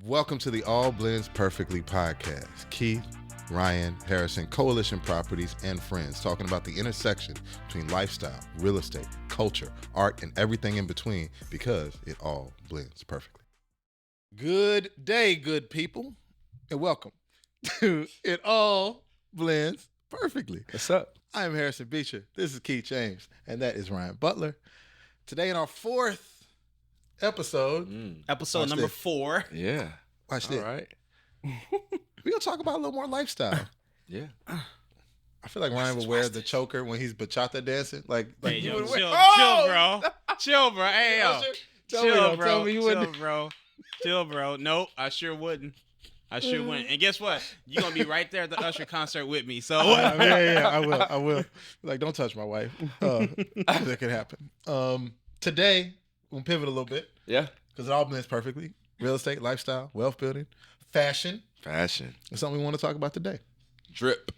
Welcome to the All Blends Perfectly podcast. Keith, Ryan, Harrison, Coalition Properties, and friends talking about the intersection between lifestyle, real estate, culture, art, and everything in between because it all blends perfectly. Good day, good people, and welcome to It All Blends Perfectly. What's up? I am Harrison Beecher. This is Keith James, and that is Ryan Butler. Today in our fourth episode. Episode number 4. Yeah. Watch All this. right. We're going to talk about a little more lifestyle. Yeah. I feel like Ryan would wear the choker when he's bachata dancing. Like Hey, you yo, would chill, wear. chill, bro. Chill, bro. Hey, yo. Chill, bro. Tell me you Chill, wouldn't. bro. Chill, bro. Nope, I sure wouldn't. And guess what? You're going to be right there at the Usher concert with me. So Yeah, I will. Like, don't touch my wife. That could happen. Today, we'll pivot a little bit Yeah. because it all blends perfectly. Real estate, lifestyle, wealth building, fashion. Fashion. It's something we want to talk about today. Drip.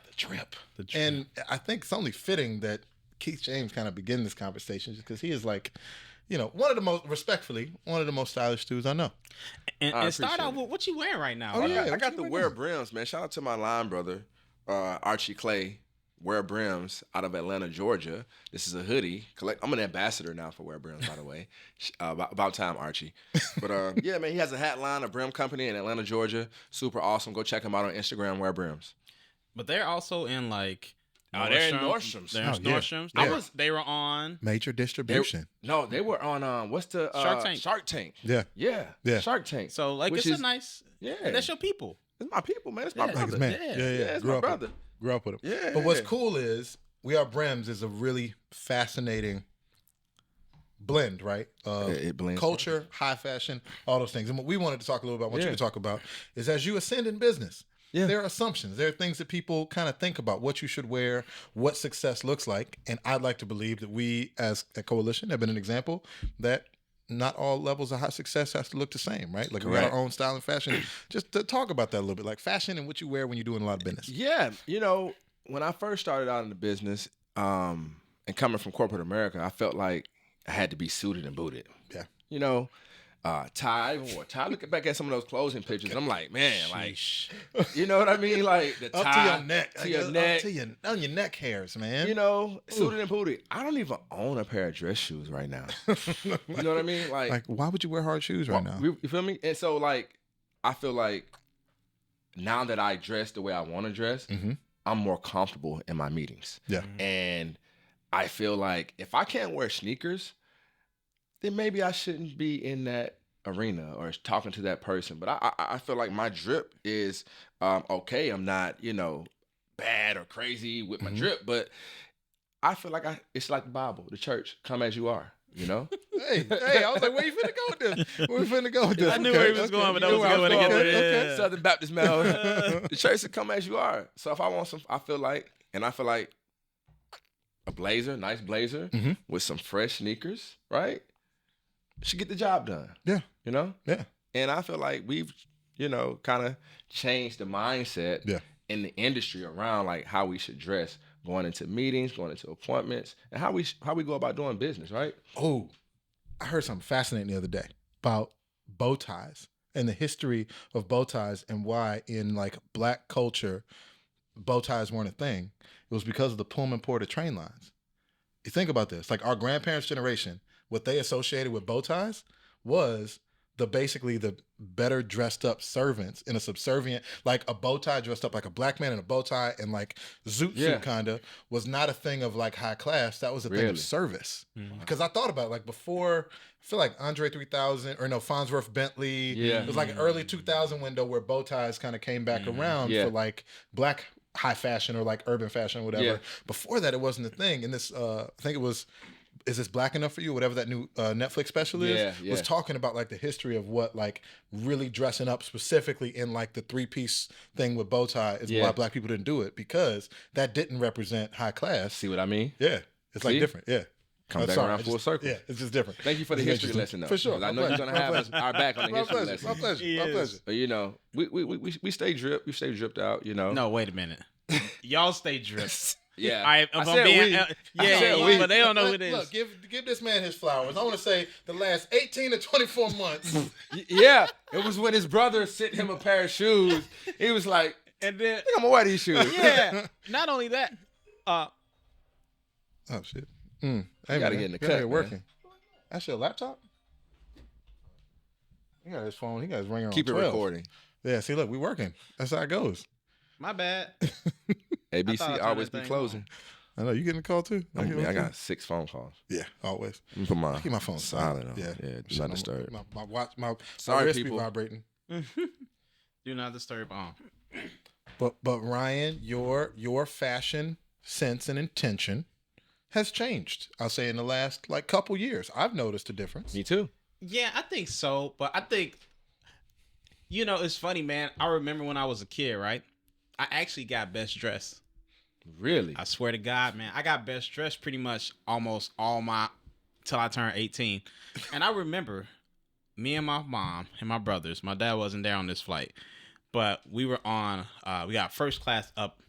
The drip. And I think it's only fitting that Keith James kind of begin this conversation just because he is like, one of the most stylish dudes I know. and start out with what you wearing right now. Oh, bro. yeah. I got the Wear Brims, man. Shout out to my line brother, Archie Clay. Wear Brims out of Atlanta, Georgia. This is a hoodie. I'm an ambassador now for Wear Brims, by the way. About time, Archie. But yeah, man, he has a hat line, a brim company in Atlanta, Georgia. Super awesome. Go check him out on Instagram, Wear Brims. But they're also in like they're in Nordstrom's. They're in Nordstrom's. Yeah. They were on Major distribution. They were on what's the Shark Tank. Shark Tank. Yeah. Yeah. Shark Tank. So like Which it's is- a nice Yeah. That's your people. It's my people, man. It's my Yeah. brother. Like his man. Yeah. Yeah. it's Grew my up with brother. him. Grew up with him. Yeah. But what's cool is We Are Brims is a really fascinating blend, right? It blends. Culture, high fashion, all those things. And what we wanted to talk a little about, what you Yeah. can talk about, is as you ascend in business, Yeah. there are assumptions. There are things that people kind of think about, what you should wear, what success looks like. And I'd like to believe that we, as a coalition, have been an example that not all levels of high success has to look the same, right? Like we got Correct. our own style and fashion. Just to talk about that a little bit, like fashion and what you wear when you're doing a lot of business. Yeah, when I first started out in the business, and coming from corporate America, I felt like I had to be suited and booted. Yeah. Tie. I even wore a tie. Looking back at some of those closing pictures, I'm like, man, like, you know what I mean? Like the tie Up to your neck. to your neck. On your neck hairs, man. Suited and booted. I don't even own a pair of dress shoes right now. You know what I mean? Like, why would you wear hard shoes right now? You feel me? And so, like, I feel like now that I dress the way I want to dress, Mhm. I'm more comfortable in my meetings. Yeah. And I feel like if I can't wear sneakers, then maybe I shouldn't be in that arena or talking to that person. But I feel like my drip is okay. I'm not, bad or crazy with my drip, but I feel like it's like the Bible, the church, come as you are, Hey, I was like, where you finna go with this? Where we finna go with this? I knew where he was going, but that was a good one to get with it. Yeah. Southern Baptist male. The church said, come as you are. So if I want I feel like a blazer, nice blazer Mhm. with some fresh sneakers, right? Should get the job done. Yeah. Yeah. And I feel like we've, kind of changed the mindset Yeah. in the industry around like how we should dress going into meetings, going into appointments, and how we go about doing business, right? Oh, I heard something fascinating the other day about bow ties and the history of bow ties and why in like Black culture, bow ties weren't a thing. It was because of the Pullman Porter train lines. You think about this, like our grandparents' generation, what they associated with bow ties was basically the better dressed up servants in a subservient, like a bow tie dressed up like a black man in a bow tie and like zoot suit kind of was not a thing of like high class. That was a thing Really? of service. Because I thought about it, like before, I feel like Andre 3000 or no, Farnsworth Bentley. Yeah. It was like an early 2000 window where bow ties kind of came back around Yeah. for like Black high fashion or like urban fashion or whatever. Yeah. Before that, it wasn't a thing. And this, I think it was, Is This Black Enough for You? Whatever that new Netflix special is, Yeah. was talking about like the history of what like really dressing up specifically in like the 3-piece thing with bow tie is Yeah. why Black people didn't do it, because that didn't represent high class. See what I mean? Yeah. It's like See? different. Yeah. Come back around full circle. Yeah, it's just different. Thank you for the It's history interesting. lesson, though. For sure. 'Cause I My know you're pleasure. gonna have My us, our back on the My history pleasure. lesson. My pleasure. My Yes. pleasure. But we stay dripped. We stay dripped out. No, wait a minute. Y'all stay dripped. Yeah. I, if I I'm said being, we. yeah, I said yeah, we. but they don't know who it is. Look, give this man his flowers. I want to say the last 18 to 24 months. Yeah, it was when his brother sent him a pair of shoes. He was like, And then, I think I'm gonna wear these shoes. yeah, not only that, Oh shit. Hey, gotta get in the you gotta cut, get man. working. That's your laptop? He got his phone. He got his ringer Keep on it 12. recording. Yeah, see, look, we working. That's how it goes. my bad. ABC turned always that be thing closing. I know you getting a call too. I get one too? got 6 phone calls. Yeah, always. Let me put my, I keep my phone silent on. Yeah, do Shit, not disturb. My watch, my Sorry, wrist people. be vibrating. Do not disturb on. But Ryan, your fashion sense and intention has changed. I'll say in the last couple years, I've noticed a difference. Me too. Yeah, I think so. But I think, it's funny, man. I remember when I was a kid, right? I actually got best dressed. Really? I swear to God, man. I got best dressed pretty much almost till I turned 18. And I remember me and my mom and my brothers, my dad wasn't there on this flight, but we were on, we got first class up,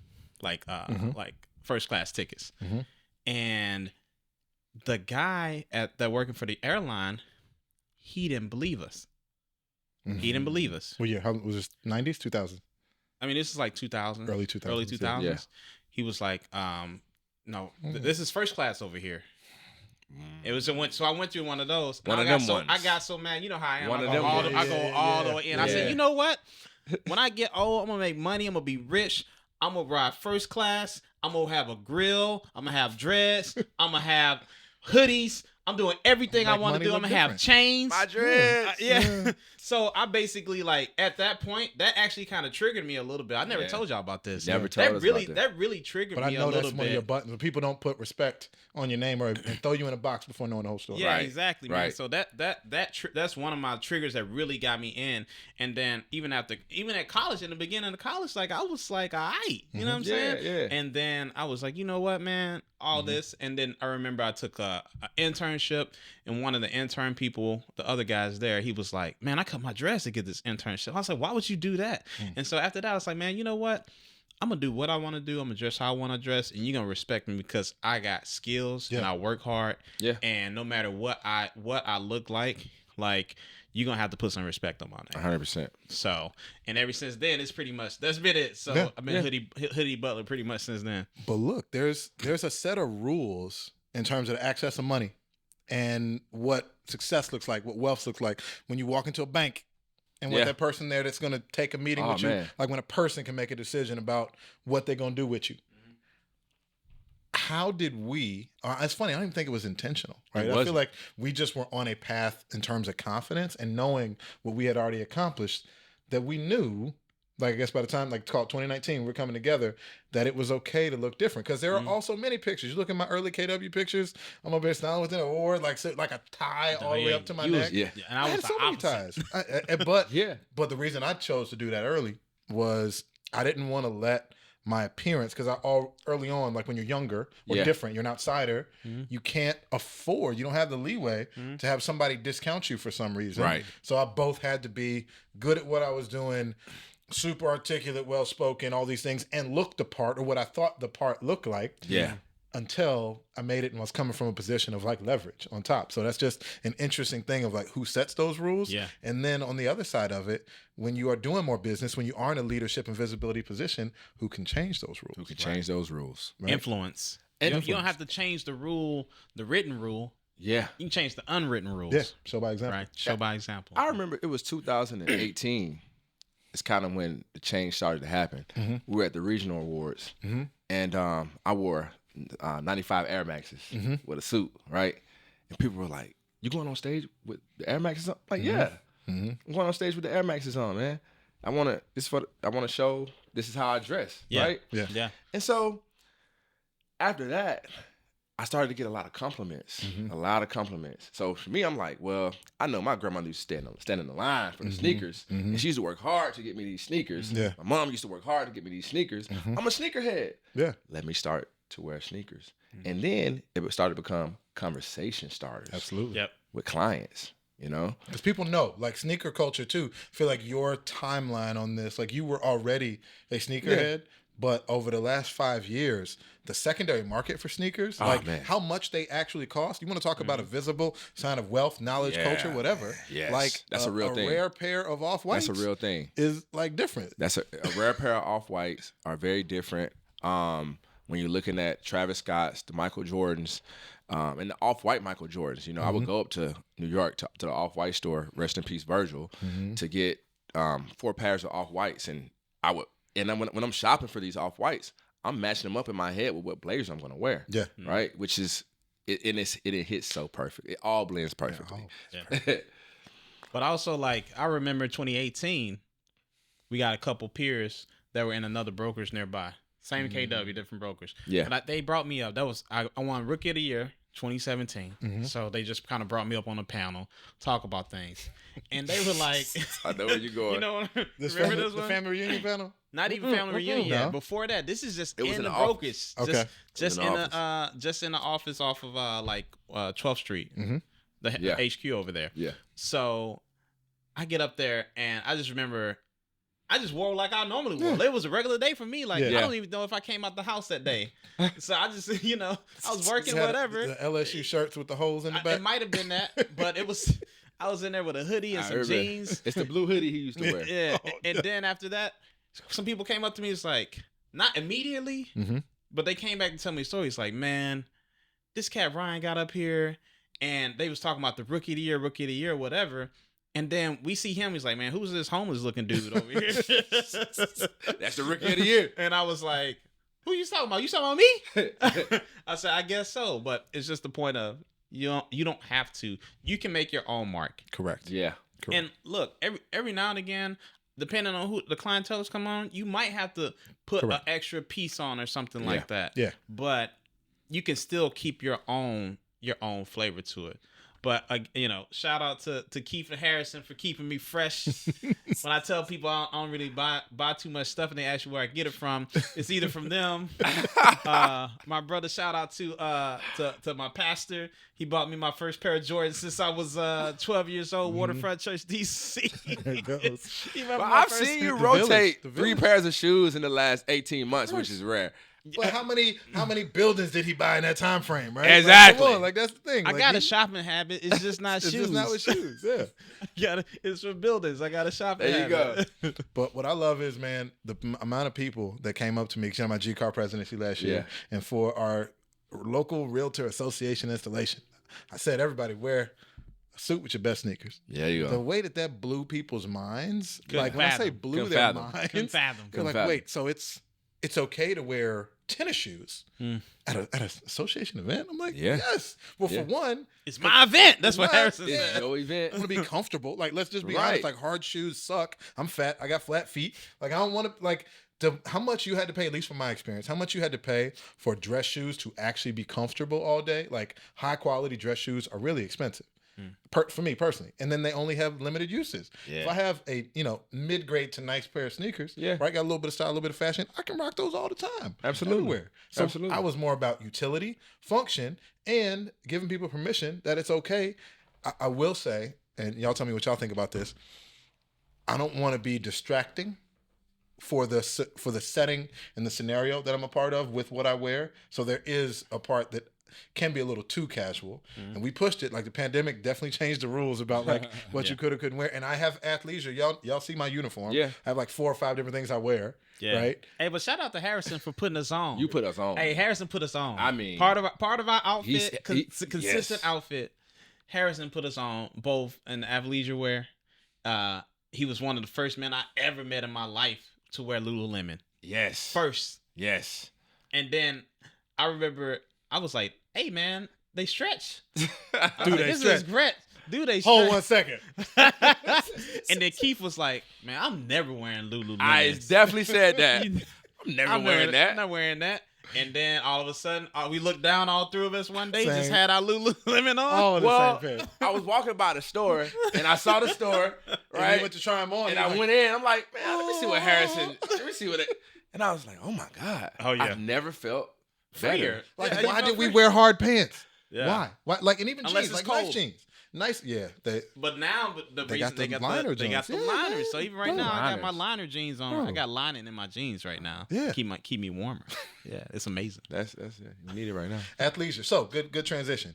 like first class tickets. Mm-hmm. And the guy that working for the airline, he didn't believe us. Mm-hmm. He didn't believe us. Well, yeah, how was this? 90s, 2000s, I mean, this is like 2000, early 2000s. early 2000s. Yeah. He was like, no, this is first class over here. It was so I went through one of those. One of them ones. I got so mad. You know how I am. One I of go them all, ones. I go all the way in. I Yeah. said, you know what? When I get old, I'm gonna make money. I'm gonna be rich. I'm gonna ride first class. I'm gonna have a grill. I'm gonna have dreads. I'm gonna have hoodies. I'm doing everything I Make want to money do. look I'm gonna have different. chains. My dreads. Yeah. So I basically at that point that actually kind of triggered me a little bit. I never Yeah. told y'all about this. Never told us really about that. that really triggered But I me a know little that's bit. one of your buttons. People don't put respect on your name and throw you in a box before knowing the whole story. Yeah, Right, exactly, man. right. So that's one of my triggers that really got me in. And then even at college, in the beginning of college, I was like, all right, you know what I'm saying? Yeah. And then I was like, you know what, man, all this. And then I remember I took a internship, and one of the intern people, the other guys there, he was like, man, I cut my dress to get this internship. I was like, why would you do that? And so after that, I was like, man, you know what? I'm gonna do what I want to do. I'm gonna dress how I want to dress, and you're gonna respect me because I got skills and I work hard. Yeah. And no matter what I look like you're gonna have to put some respect on my name. 100%. So, and ever since then, it's pretty much that's been it. So Yeah. I've been hoodie butler pretty much since then. But look, there's a set of rules in terms of the access of money and what success looks like, what wealth looks like when you walk into a bank and with Yeah. that person there that's going to take a meeting with you, man. like when a person can make a decision about what they're going to do with you. How did we, it's funny, I don't even think it was intentional, right? It I feel wasn't. like we just were on a path in terms of confidence and knowing what we had already accomplished, that we knew, I guess by the time, it's called 2019, we're coming together, that it was okay to look different. Because there are also many pictures. You look at my early KW pictures, I'm up there smiling with an award, like a tie all the way up to my neck. Yeah. And I I was had the so many opposite. ties. But Yeah. but the reason I chose to do that early was I didn't want to let my appearance, because early on, when you're younger or Yeah. different, you're an outsider, you can't afford, you don't have the leeway to have somebody discount you for some reason. Right. So I both had to be good at what I was doing, super articulate, well-spoken, all these things, and look the part, or what I thought the part looked like. Yeah. Until I made it and was coming from a position of leverage on top. So that's just an interesting thing of who sets those rules. Yeah. And then on the other side of it, when you are doing more business, when you are in a leadership and visibility position, who can change those rules? Who can change those rules? Right? Influence. You don't have to change the written rule. Yeah. You can change the unwritten rules. Yeah. Show by example. Right. Show by example. I remember it was 2018. It's kind of when the change started to happen. Mm-hmm. We were at the regional awards, and I wore 95 Air Maxes with a suit, right? And people were like, "You going on stage with the Air Maxes on?" I'm like, yeah, I'm going on stage with the Air Maxes on, man. I want to show this is how I dress, Yeah. right? Yeah. Yeah. And so after that, I started to get a lot of compliments. So for me, I'm like, well, I know my grandmother used to stand in the line for the sneakers, and she used to work hard to get me these sneakers. Yeah. My mom used to work hard to get me these sneakers. I'm a sneakerhead. Yeah. Let me start to wear sneakers. And then it started to become conversation starters Absolutely. Yep. with clients, Because people know, sneaker culture too. I feel like your timeline on this, you were already a sneakerhead, But over the last 5 years, the secondary market for sneakers, Man. how much they actually cost. You want to talk about a visible sign of wealth, knowledge, culture, whatever. Yes. Like That's a real thing. A rare pair of off-whites. That's a real thing. Is like different. That's a rare pair of off-whites are very different. When you're looking at Travis Scott's, the Michael Jordans, and the off-white Michael Jordans, you know, I would go up to New York to the off-white store, rest in peace Virgil, to get 4 pairs of off-whites, and then when I'm shopping for these off-whites, I'm matching them up in my head with what blazer I'm going to wear. Yeah. Right? Which is it hits so perfect. It all blends perfectly. Yeah. But also, like, I remember 2018, we got a couple peers that were in another brokerage nearby. Same KW, different brokers. Yeah. But they brought me up. That was I won Rookie of the Year 2017. So they just kind of brought me up on a panel, talk about things. And they were like, I know where you're going. you know, Remember this the one? family reunion panel? Not even family reunion yet. No. Before that, this is just It was in in the the brokerage. office. Okay. Just in in the the just in the office off of 12th Street, the HQ over there. Yeah. So I get up there and I just remember I just wore like I normally wore. It was a regular day for me. Like I don't even know if I came out the house that day. So I just I was working Had whatever. The LSU shirts with the holes in the back. It might have been that, but it was. I was in there with a hoodie and some jeans. It's the blue hoodie he used to wear. Yeah, and then after that, some people came up to me. It's like not immediately, but they came back and tell me stories. Like, man, this cat Ryan got up here, and they was talking about the rookie of the year, whatever. And then we see him. He's like, man, who's this homeless looking dude over here? That's the rookie of the year. And I was like, who you talking about? You talking about me? I said, I guess so. But it's just the point of you don't have to. You can make your own mark. Correct. Yeah. Correct. And look, every now and again, depending on who the clientele is come on, you might have to put an extra piece on or something like that. Yeah. But you can still keep your own flavor to it. But shout out to Keith and Harrison for keeping me fresh. When I tell people I don't really buy too much stuff and they ask you where I get it from, it's either from them. My brother, shout out to my pastor. He bought me my first pair of Jordans since I was 12 years old. Waterfront Church, DC. There it goes. But I've seen you rotate the 3 pairs of shoes in the last 18 months, which is rare. But how many buildings did he buy in that time frame, right? Exactly. Like, come on, like that's the thing. I Like, got a shopping habit. It's just not it's shoes. just not with shoes. Yeah. It's for buildings. I got a shopping There you habit. But what I love is, man, the amount of people that came up to me because I'm my G Car presidency last year, and for our local realtor association installation, I said everybody wear a suit with your best sneakers. Yeah, you The go. way that blew people's minds, Couldn't like when I say fathom. blew Couldn't their fathom. minds, Couldn't fathom. they're like, fathom. wait, so it's okay to wear tennis shoes at an association event? I'm like, Yeah. yes. Well, Yeah. for one, It's my event. That's what Right. Harrison It's said. your I event. want to be comfortable. Like, let's just be Right. honest. Like, hard shoes suck. I'm fat. I got flat feet. Like, I don't want to, like, how much you had to pay, at least from my experience, how much you had to pay for dress shoes to actually be comfortable all day. Like, high quality dress shoes are really expensive. For me personally, and then they only have limited uses. Yeah. If I have a mid-grade to nice pair of sneakers, right, got a little bit of style, a little bit of fashion, I can rock those all the time, Absolutely. everywhere. So Absolutely. I was more about utility, function, and giving people permission that it's okay. I will say, and y'all tell me what y'all think about this. I don't want to be distracting for the setting and the scenario that I'm a part of with what I wear. So there is a part that can be a little too casual, and we pushed it. Like, the pandemic definitely changed the rules about like what you could or couldn't wear. And I have athleisure. Y'all see my uniform. Yeah. I have like 4 or 5 different things I wear. Right. Hey, but shout out to Harrison for putting us on. You put us on. Hey, Harrison put us on. I mean, part of our outfit, consistent yes. outfit. Harrison put us on both in the athleisure wear. He was one of the first men I ever met in my life to wear Lululemon. Yes. First. Yes. And then I remember I was like, hey man, they stretch. Dude, they This stretch. is great. Dude, they Hold stretch. 1 second. And then Keith was like, man, I'm never wearing Lululemon. I definitely said that. I'm never I'm wearing that. I'm not wearing that. And then all of a sudden, we looked down, all 3 of us one day, just Same. had our Lululemon on. All in the Well, same pair. I was walking by the store and I saw the store, And right? you went to try them on. And you're I like, went in. I'm like, man, let me see what Harrison. Let me see what it. And I was like, oh my god. Oh, yeah. I've never felt Freer. better. Like, Yeah, you why felt did we free. wear hard pants? Yeah. Why? Like, and even Unless jeans, it's like nice cold. jeans. nice. Yeah, But now the They reason got the liner they got the joints. Yeah, liners. So even right bro. now, I got my Liners. liner jeans on. Bro. I got lining in my jeans right now. Yeah. Keep me warmer. Yeah, it's amazing. That's it. You need it right now. Athleisure. So good transition.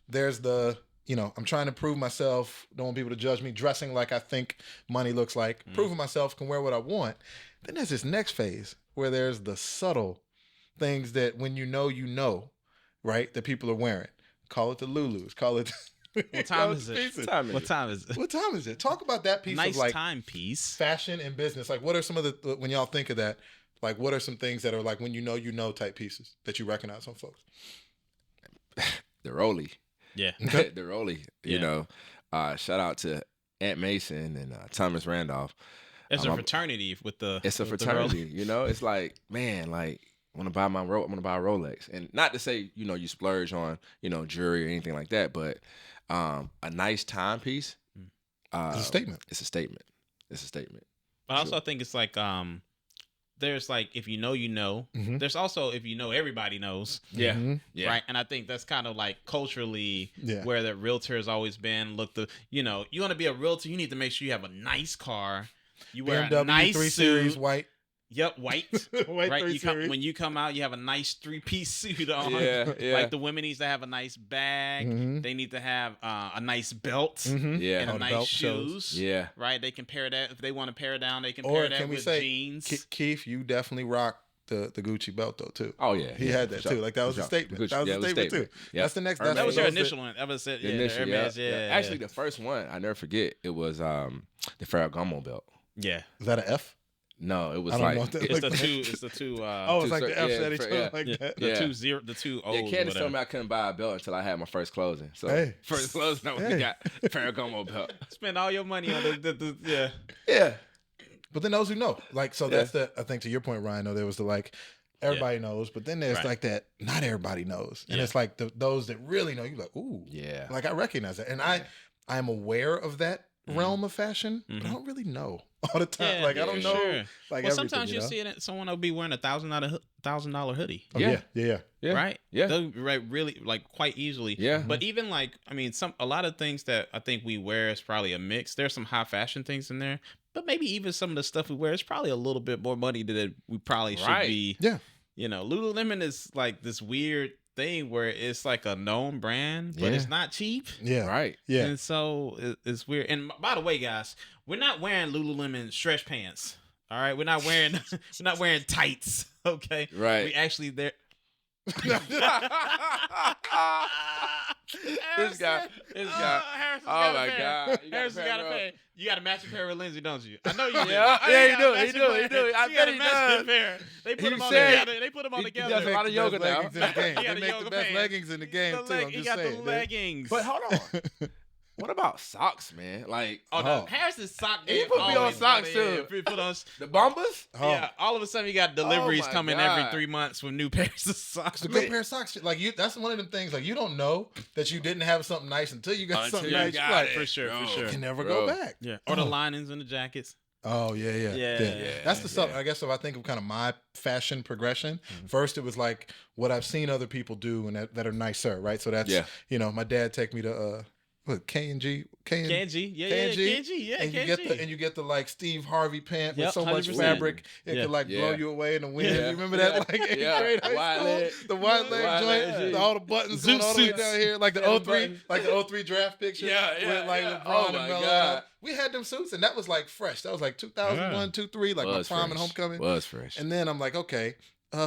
There's the, I'm trying to prove myself. Don't want people to judge me. Dressing like I think money looks like. Proving myself, can wear what I want. Then there's this next phase where there's the subtle things that when you know, right, that people are wearing. Call it the Lulus. Call it. What time is it? What time is it? What time is it? Talk about that piece Nice of like timepiece. fashion and business. Like, what are some of the when y'all think of that? Like, what are some things that are like when you know type pieces that you recognize on folks? The Rolly. Yeah. The Rolly. You Yeah. know, shout out to Aunt Mason and Thomas Randolph. It's a fraternity with the. It's a with the fraternity. You know, it's like, man, like I want to buy I'm gonna buy a Rolex, and not to say you splurge on jewelry or anything like that, but a nice timepiece. It's a statement. It's a statement. It's a statement. But also, I think it's like there's like if you know. Mhm. There's also if you know, everybody knows. Yeah. Mhm. Yeah. Right, and I think that's kind of like culturally Yeah. where the realtor has always been. Look, you want to be a realtor, you need to make sure you have a nice car. You wear a BMW nice 3 suit. Series white. Yep, white. White Right, 3 Series. when you come out, you have a nice 3-piece suit on. Yeah. Yeah. Like the women needs to have a nice bag. Mhm. They need to have a nice belt Mhm. Yeah. and Oh, a the nice belt shows. shoes. Yeah. Right, they can pair that if they want to pair down. They can Or pair that can we with say, jeans. Keith, you definitely rock the Gucci belt though too. Oh yeah. He yeah, had that for too. sure. Like that was For a sure. statement. Gucci- That was yeah, a it was statement too. Yeah. That's the next. Hermes. That's That was your those initial one. That was it. The Yeah, initial, the Hermes, yeah. Actually, the first one I never forget. It was the Ferragamo belt. yeah. Is that an F? No, it was I don't like know what that It's looks the like. two. It's the two. Oh, it's two like the cir- F yeah, that he for- took yeah. like Yeah, that. the Yeah. 2 0, the 2 O's. Yeah, Candace whatever. told me I couldn't buy a belt until I had my first closing. So Hey. first closing, I Hey. got Ferragamo belt. Spend all your money on the yeah. Yeah, But then those who know, like, so that's the. I think to your point, Ryan. Though there was the like, everybody knows, but then there's Right. like that. Not everybody knows, and Yeah. it's like those that really know. You like, ooh, yeah. like I recognize that, and I am aware of that realm of fashion, but I don't really know all the time. Yeah, like I yeah, don't know. sure. Like Well, everything, sometimes you you'll know? see it. Someone will be wearing $1,000 hoodie. Oh, Yeah. yeah. Yeah. Right? Yeah. They'll really like quite easily. Yeah. But even like, I mean, a lot of things that I think we wear is probably a mix. There's some high fashion things in there, but maybe even some of the stuff we wear is probably a little bit more money than we probably should Right. be. Yeah. Lululemon is like this weird thing where it's like a known brand, but Yeah. it's not cheap. Yeah. Right. Yeah. And so it's weird. And by the way, guys, we're not wearing Lululemon stretch pants. All right, we're not wearing tights. Okay, Right. We actually there. This guy. Harrison's Oh got my a pair. God. You got a Harrison's pair, got a bro. pair. You got a matching pair with Lindsay, don't you? I know you do. Yeah, I know yeah, you he got do, a he matching do, pair. he do. I You bet got a he matching does. pair. They put He them all said- together. They put them all he together. does a lot of yoga now. Leggings in the game. He got They the make yoga the best pants. leggings in the game too. I'm He just got saying. the dude. leggings. But hold on. What about socks, man? Like Oh. Harrison's sock He game put me on always socks, yeah, too. he put on. the bombers? Oh. Yeah, all of a sudden you got deliveries my coming God. every 3 months with new pairs of socks. It's a good pair of socks. Like that's one of them things. Like you don't know that you didn't have something nice until you got Until something you nice. got Like, it. For sure, for Bro. sure. you can never Bro. go back. Yeah, or the Oh. linings and the jackets. Oh yeah. Yeah. That's the stuff. I guess if I think of kind of my fashion progression, first it was like what I've seen other people do and that are nicer, right? So that's Yeah. my dad take me to K&G, Kanji, yeah, K&G, Kanji, yeah, and you get the like Steve Harvey pant with Yep, so much 100%. fabric it Yeah. could like blow Yeah. you away in the wind. Yeah. You remember that Yeah. like eighth Yeah. grade The high wide school? leg. The wide leg wide joint, leg. all the buttons Zoot going all the way suits. down here, like the Yeah, the 03, buttons. like the 03 draft picture. Yeah, yeah, with like yeah. LeBron Oh and my Melo. God. We had them suits, and that was like fresh. That was like 2001, 2003, like Was my prom and fresh. homecoming. Was fresh. And then I'm like, okay,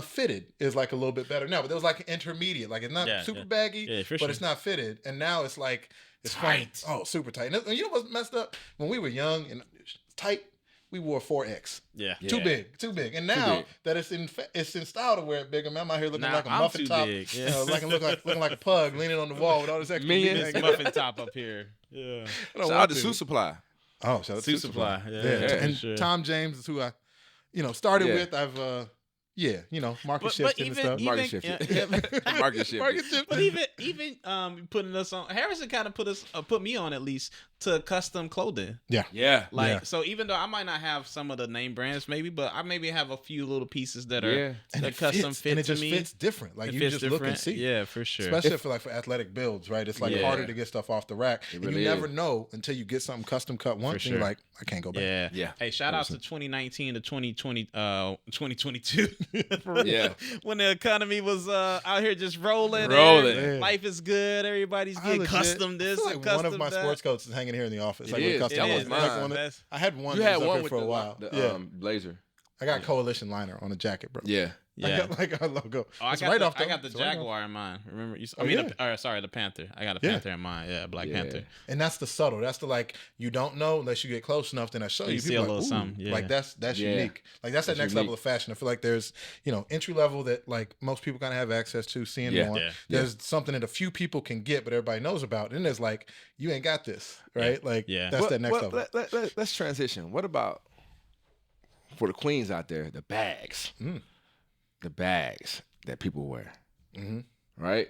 fitted is like a little bit better now, but there was like intermediate, like it's not Yeah, super yeah. baggy, Yeah, for but sure. it's not fitted. And now it's like it's Tight. fun. Oh, super tight. And you know what's messed up? When we were young and tight, we wore 4X. Yeah. Too big. And now big. that it's in style to wear it bigger, man, I'm out here looking Now like a I'm muffin too top. big, yeah. You know, looking like a pug leaning on the wall with all this extra Me meat and hanging This out. muffin top up here. Yeah. I don't Shout want out to to. Suit Supply. Oh, shout out to Suit Supply. Yeah, Yeah. for And sure. Tom James is who I, started Yeah. with. I've Yeah, market But shifting and stuff. Market shifting. Market shifting. Market shifting. But even putting us on, Harrison kind of put me on at least to custom clothing. Yeah. So even though I might not have some of the name brands maybe, but I maybe have a few little pieces that are Yeah. And that it custom fits, fit and it to just me. fits different. Like It you fits just look and different. see. Yeah, for sure. Especially for athletic builds, right? It's like Yeah. harder to get stuff off the rack. It And really you is. never know until you get something custom cut once. For And you're sure. like, I can't go back. Yeah. Yeah. Hey, shout out to 2019 to 2022. For real. Yeah. When the economy was out here just rolling. Rolling. and Yeah. Life is good. Everybody's I getting legit- custom I this feel and like custom one of my that. sports coats is hanging here in the office. It Like is. with custom That was ones. mine. Like one of- That's- I had one. You that had was up one here with for a while. the blazer. I got Coalition liner on the jacket, bro. Yeah. I Yeah. got like our logo. Oh, It's right off. I got the It's right off. Jaguar in mine. Remember? Oh, yeah. The Panther. I got a Yeah. Panther in mine. Yeah, Black Yeah. Panther. And that's the subtle. That's the like you don't know unless you get close enough. Then I show you. You see People a like, little ooh. something, yeah. Like that's Yeah. unique. Like that's that That's next unique. level of fashion. I feel like there's entry level that like most people kind of have access to, seeing Yeah. more. Yeah. There's something that a few people can get, but everybody knows about. And there's like you ain't got this, right? Like Yeah. that's that next Well, level. let's transition. What about for the queens out there? The bags. The bags that people wear. Mhm. Right?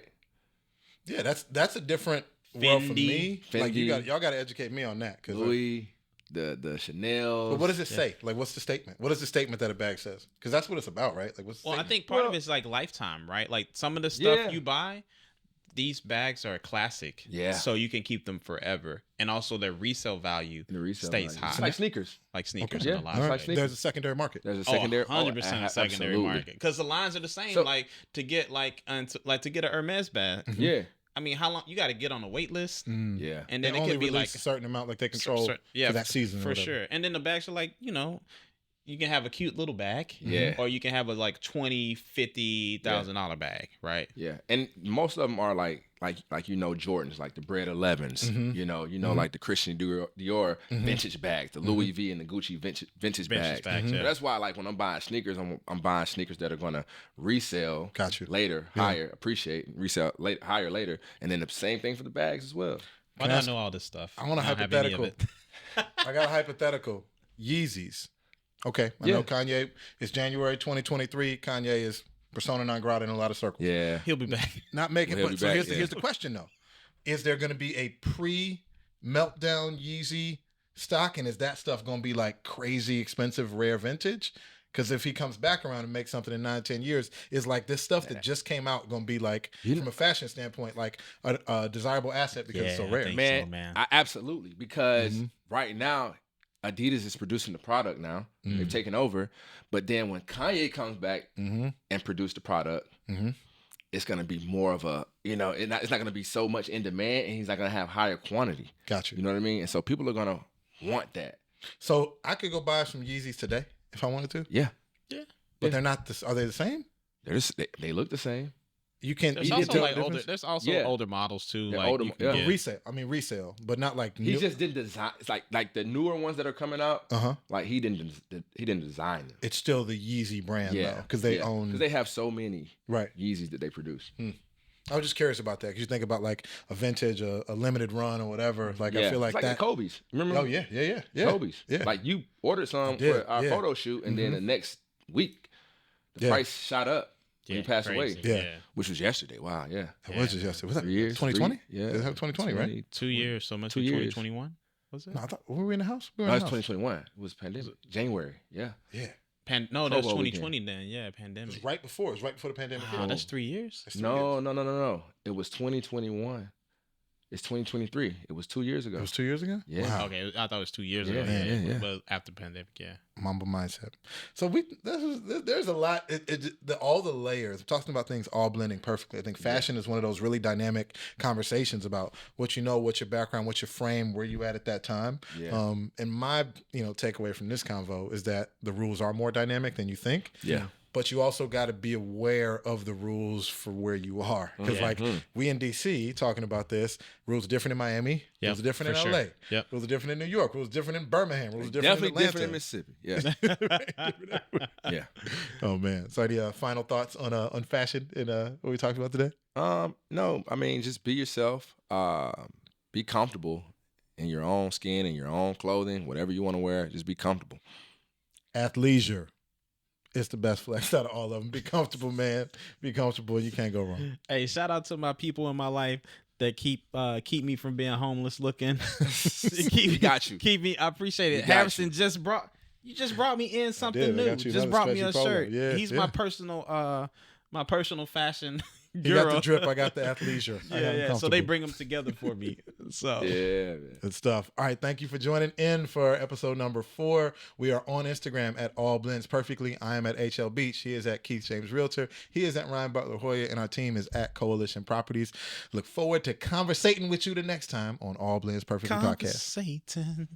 Yeah, that's a different world for me. Like Fendi. y'all got to educate me on that. 'Cause, Louis, the Chanel. but what does it say? Like, what's the statement? What is the statement that a bag says? Because that's what it's about, right? Like, what's the Well, I statement? think part of it's like lifetime, right? Like some of the stuff Yeah. you buy, these bags are a classic. Yeah. So you can keep them forever. And also their resale value The resale stays value. high. It's like sneakers. like sneakers Okay. in a lot Yeah. of All like right. ways. There's a secondary market. There's a secondary. 100% secondary absolutely. market. Because the lines are the same. So- like to get to get a Hermes bag. Yeah. I mean, how long you got to get on a wait list, Mm. Yeah. and They then it only could be release like a certain amount, like they control for that season or for whatever. sure. And then the bags are like you can have a cute little bag, Yeah. or you can have a like $20,000-$50,000 bag, right? Yeah. And most of them are like Jordans, like the Bread 11s. Mhm. You know, like the Christian Dior vintage bags, the Louis V and the Gucci vintage bags. bags, yeah. That's why, like, when I'm buying sneakers, I'm buying sneakers that are gonna resell Got you. later, Yeah. higher, resell higher later, and then the same thing for the bags as well. Why Can do I I ask- know all this stuff? I want a don't have any of hypothetical. it. I got a hypothetical. Yeezys. Okay, I Yeah. know Kanye. It's January 2023. Kanye is persona non grata in a lot of circles. Yeah. He'll be back. Not making. Well, he'll But, be so back, here's, yeah. here's the question though: is there going to be a pre-meltdown Yeezy stock, and is that stuff going to be like crazy expensive, rare vintage? Because if he comes back around and makes something in 9-10 years, is like this stuff that just came out going to be like, from a fashion standpoint, like a desirable asset because it's so Yeah, I rare. think Man, so, man. absolutely. Because Mhm. right now, Adidas is producing the product now. They've taken over. But then when Kanye comes back Mm-hmm. and produce the product, Mm-hmm. it's going to be more of a, it's not going to be so much in demand, and he's not going to have higher quantity. Got you. You know what I mean? And so people are going to want that. So I could go buy some Yeezys today if I wanted to, Yeah. but they're not. Are they the same? They look the same. You can't. There's you can also tell like the older. difference? There's also Yeah. older models too. Yeah, Like older you mo- can yeah. get- Resale. I mean resale, but not like He new. just didn't design. It's like the newer ones that are coming out. Uh-huh. Like he didn't design them. It's still the Yeezy brand though, because they own. Because they have so many Right. Yeezys that they produce. I was just curious about that because you think about like a vintage, a limited run or whatever. Like I feel like it's that. the Kobe's. Remember? Oh yeah. Kobe's. Yeah. Like you ordered some did, for our yeah. photo shoot, and then the next week, the Yeah. price shot up when Yeah, he passed crazy. away. Yeah. Which was yesterday. Wow. Yeah. It was just yesterday. Was that 3 years. 2020? Yeah. It was 2020, right? 2 years. So much 2 for years. 2021. Was it? No, I thought were we in the house? We were No, in it's the house. 2021. It was pandemic. January. Yeah. Yeah. No, that was Kobo 2020 then. Yeah, It pandemic. was right before. It was right before the pandemic. Wow, hit. that's 3 years. That's 3 No, years. no. It was 2021. It's 2023. It was 2 years ago. It was 2 years ago. Yeah. Wow. Okay, I thought it was 2 years Yeah, ago. yeah. But after pandemic, yeah. Mamba mindset. So there's a lot. All the layers. I'm talking about things all blending perfectly. I think fashion is one of those really dynamic conversations about what you know, what's your background, what's your frame, where you at that time. Yeah. And my takeaway from this convo is that the rules are more dynamic than you think. Yeah. But you also got to be aware of the rules for where you are. Because like we in DC talking about this, rules are different in Miami, Yep, rules are different in for LA, sure. Yep. rules are different in New York, rules are different in Birmingham, rules are different Definitely in different in Atlanta. Mississippi. Yeah. Yeah. Oh man. So any final thoughts on fashion and what we talked about today? No, I mean, just be yourself. Be comfortable in your own skin, in your own clothing, whatever you want to wear. Just be comfortable. Athleisure. It's the best flex out of all of them. Be comfortable, man. Be comfortable. You can't go wrong. Hey, shout out to my people in my life that keep me from being homeless looking. We got you. Keep me. I appreciate it. We got Harrison you. just brought me in something did. I new. got you Just another brought me a stretchy polo. shirt. Yeah, He's yeah. my personal fashion You guru. got the drip. I got the athleisure. I got 'em Yeah. So they comfortable. bring them together for me. So Yeah, man. Good stuff. All right. Thank you for joining in for episode number 4. We are on Instagram at All Blends Perfectly. I am at HL Beach. He is at Keith James Realtor. He is at Ryan Butler Hoyer. And our team is at Coalition Properties. Look forward to conversating with you the next time on All Blends Perfectly podcast. Satan.